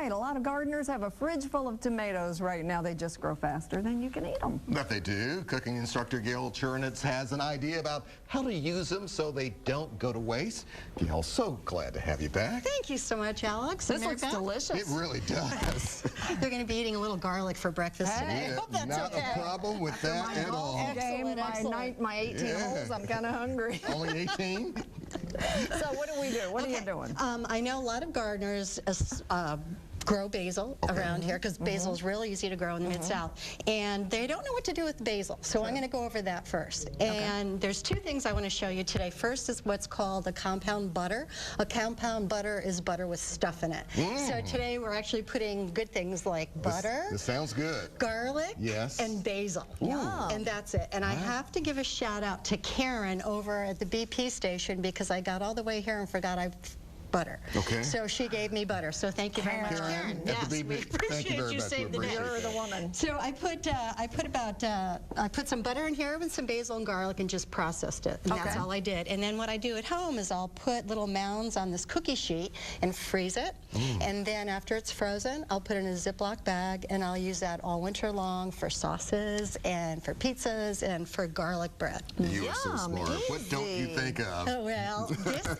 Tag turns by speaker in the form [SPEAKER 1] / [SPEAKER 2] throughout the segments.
[SPEAKER 1] right. A lot of gardeners have a fridge full of tomatoes right now. They just grow faster than you can eat them.
[SPEAKER 2] That they do. Cooking instructor Gail Chernitz has an idea about how to use them so they don't go to waste. Gail, so glad to have you back.
[SPEAKER 3] Thank you so much, Alex.
[SPEAKER 1] This looks delicious.
[SPEAKER 2] It really does.
[SPEAKER 3] They're going to be eating a little garlic for breakfast today. I hope that's
[SPEAKER 2] Not
[SPEAKER 3] okay.
[SPEAKER 2] a problem with that at all.
[SPEAKER 3] Excellent.
[SPEAKER 1] My 18 holes, I'm kind of hungry.
[SPEAKER 2] Only 18?
[SPEAKER 1] So what do we do? What are you doing?
[SPEAKER 3] I know a lot of gardeners grow basil around here because basil is really easy to grow in the Mid-South. And they don't know what to do with basil, so I'm going to go over that first. And there's two things I want to show you today. First is what's called a compound butter. A compound butter is butter with stuff in it. So today we're actually putting good things like butter.
[SPEAKER 2] This sounds good.
[SPEAKER 3] Garlic.
[SPEAKER 2] Yes.
[SPEAKER 3] And basil. And that's it. And I have to give a shout out to Karen over at the BP station because I got all the way here and forgot butter. Okay. So she gave me butter. So thank you very much, Karen.
[SPEAKER 2] Yes,
[SPEAKER 3] we appreciate you saving the day.
[SPEAKER 1] You're the woman.
[SPEAKER 3] So I put some butter in here with some basil and garlic and just processed it. And that's all I did. And then what I do at home is I'll put little mounds on this cookie sheet and freeze it. And then after it's frozen, I'll put it in a Ziploc bag and I'll use that all winter long for sauces and for pizzas and for garlic bread.
[SPEAKER 2] You are so smart. What don't you think of?
[SPEAKER 3] Oh, well,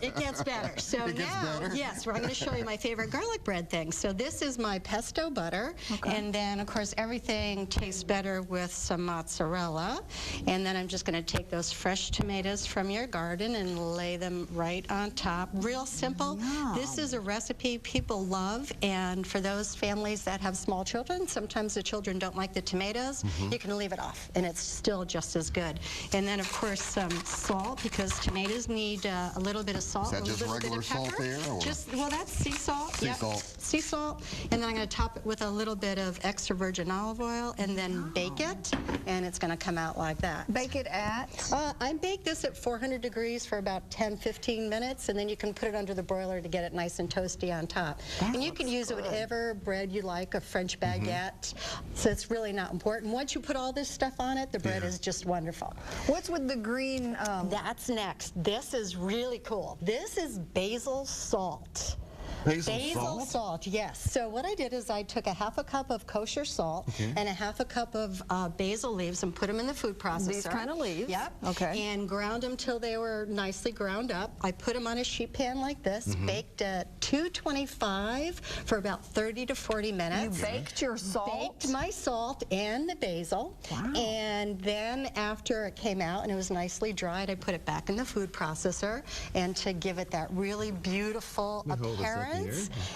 [SPEAKER 3] it gets better. So now, yes, I'm going to show you my favorite garlic bread thing. So this is my pesto butter, and then, of course, everything tastes better with some mozzarella. And then I'm just going to take those fresh tomatoes from your garden and lay them right on top. Real simple. This is a recipe people love, and for those families that have small children, sometimes the children don't like the tomatoes, you can leave it off, and it's still just as good. And then, of course, some salt, because tomatoes need a little bit of salt.
[SPEAKER 2] Is that just regular salt there? Or?
[SPEAKER 3] Well, that's sea salt.
[SPEAKER 2] Sea salt.
[SPEAKER 3] Sea salt. And then I'm going to top it with a little bit of extra virgin olive oil and then bake it, and it's going to come out like that.
[SPEAKER 1] Bake it at?
[SPEAKER 3] I bake this at 400 degrees for about 10-15 minutes, and then you can put it under the broiler to get it nice and toasty on top. And you can use it with whatever bread you like, a French baguette, so it's really not important. Once you put all this stuff on it, the bread is just wonderful.
[SPEAKER 1] What's with the green?
[SPEAKER 3] That's next. This is really cool. This is basil salt.
[SPEAKER 2] Basil
[SPEAKER 3] salt, yes. So what I did is I took a half a cup of kosher salt and a half a cup of basil leaves and put them in the food processor.
[SPEAKER 1] These kind of leaves?
[SPEAKER 3] Yep.
[SPEAKER 1] Okay.
[SPEAKER 3] And ground them till they were nicely ground up. I put them on a sheet pan like this, baked at 225 for about 30 to 40 minutes.
[SPEAKER 1] You baked your salt?
[SPEAKER 3] Baked my salt and the basil.
[SPEAKER 1] Wow.
[SPEAKER 3] And then after it came out and it was nicely dried, I put it back in the food processor, and to give it that really beautiful appearance.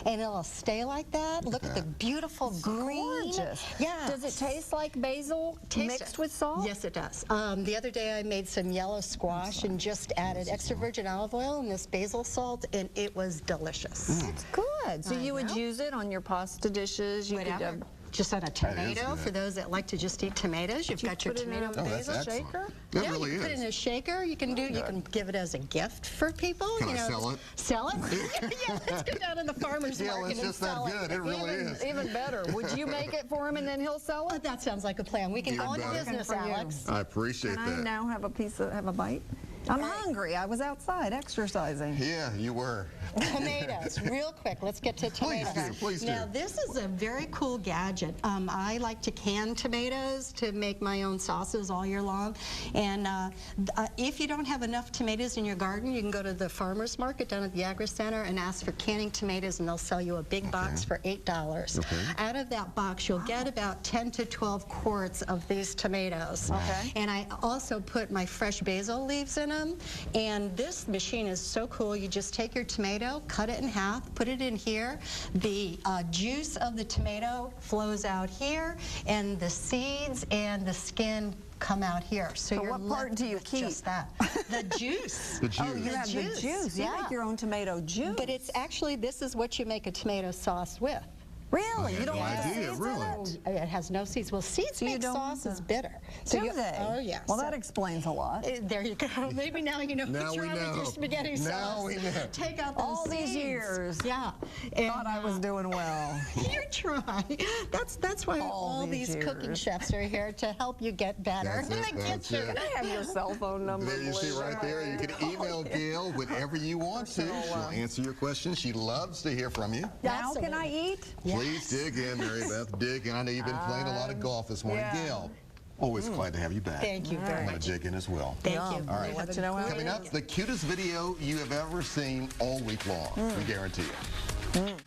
[SPEAKER 3] And it'll stay like that. Look at the beautiful green.
[SPEAKER 1] Gorgeous.
[SPEAKER 3] Yeah.
[SPEAKER 1] Does it taste like basil mixed with salt?
[SPEAKER 3] Yes, it does. The other day I made some yellow squash and just added extra virgin olive oil and this basil salt, and it was delicious.
[SPEAKER 1] That's good. So you would use it on your pasta dishes? You
[SPEAKER 3] Whatever.
[SPEAKER 1] could
[SPEAKER 3] just on a tomato, for those that like to just eat tomatoes. You've got your tomato basil
[SPEAKER 1] shaker?
[SPEAKER 2] That
[SPEAKER 3] yeah,
[SPEAKER 2] really
[SPEAKER 3] you put it in a shaker. You can give it as a gift for people.
[SPEAKER 2] Can I sell it?
[SPEAKER 3] Sell it? Yeah, let's go down to the farmer's market
[SPEAKER 2] it's
[SPEAKER 3] and
[SPEAKER 2] just that
[SPEAKER 3] sell
[SPEAKER 2] good. It really is.
[SPEAKER 1] Even better. Would you make it for him and then he'll sell it?
[SPEAKER 3] That sounds like a plan. We can go into business, Alex.
[SPEAKER 2] I appreciate that.
[SPEAKER 1] Can I now have a bite? I'm hungry. I was outside exercising.
[SPEAKER 2] Yeah, you were.
[SPEAKER 3] Tomatoes, real quick. Let's get to tomatoes.
[SPEAKER 2] Please do.
[SPEAKER 3] Now, this is a very cool gadget. I like to can tomatoes to make my own sauces all year long. And if you don't have enough tomatoes in your garden, you can go to the farmer's market down at the Agri Center and ask for canning tomatoes, and they'll sell you a big box for $8. Out of that box, you'll get about 10 to 12 quarts of these tomatoes. And I also put my fresh basil leaves in them. And this machine is so cool. You just take your tomato, cut it in half, put it in here. The juice of the tomato flows out here, and the seeds and the skin come out here. So
[SPEAKER 1] what part do you keep?
[SPEAKER 3] Just that. The juice.
[SPEAKER 2] The juice.
[SPEAKER 1] Oh, you have the juice. You make your own tomato juice.
[SPEAKER 3] But it's actually, this is what you make a tomato sauce with.
[SPEAKER 1] Really? You don't
[SPEAKER 2] have
[SPEAKER 1] have seeds
[SPEAKER 2] really?
[SPEAKER 1] in it?
[SPEAKER 3] It has no seeds. Well, seeds make sauces bitter.
[SPEAKER 1] Do they?
[SPEAKER 3] Oh, yeah.
[SPEAKER 1] Well, that explains a lot.
[SPEAKER 3] There you go. Maybe now you know what's wrong with your spaghetti sauce.
[SPEAKER 2] Now we know.
[SPEAKER 3] Take out those
[SPEAKER 1] All these years.
[SPEAKER 3] Yeah.
[SPEAKER 1] Thought I was doing well.
[SPEAKER 3] You try. That's why all these cooking chefs are here, to help you get better.
[SPEAKER 2] That's it.
[SPEAKER 1] Can I have your cell phone number?
[SPEAKER 2] There you see right there. You can email Gail whatever you want to. She'll answer your questions. She loves to hear from you.
[SPEAKER 1] Now can I eat?
[SPEAKER 3] Yeah.
[SPEAKER 2] Please dig in, Mary Beth. Dig in. I know you've been playing a lot of golf this morning.
[SPEAKER 1] Yeah.
[SPEAKER 2] Gail, always glad to have you back.
[SPEAKER 3] Thank you very
[SPEAKER 2] I'm going
[SPEAKER 3] much.
[SPEAKER 2] to dig in as well.
[SPEAKER 3] Thank you.
[SPEAKER 1] All right, let you know how
[SPEAKER 2] Coming up, the cutest video you have ever seen all week long. We guarantee it.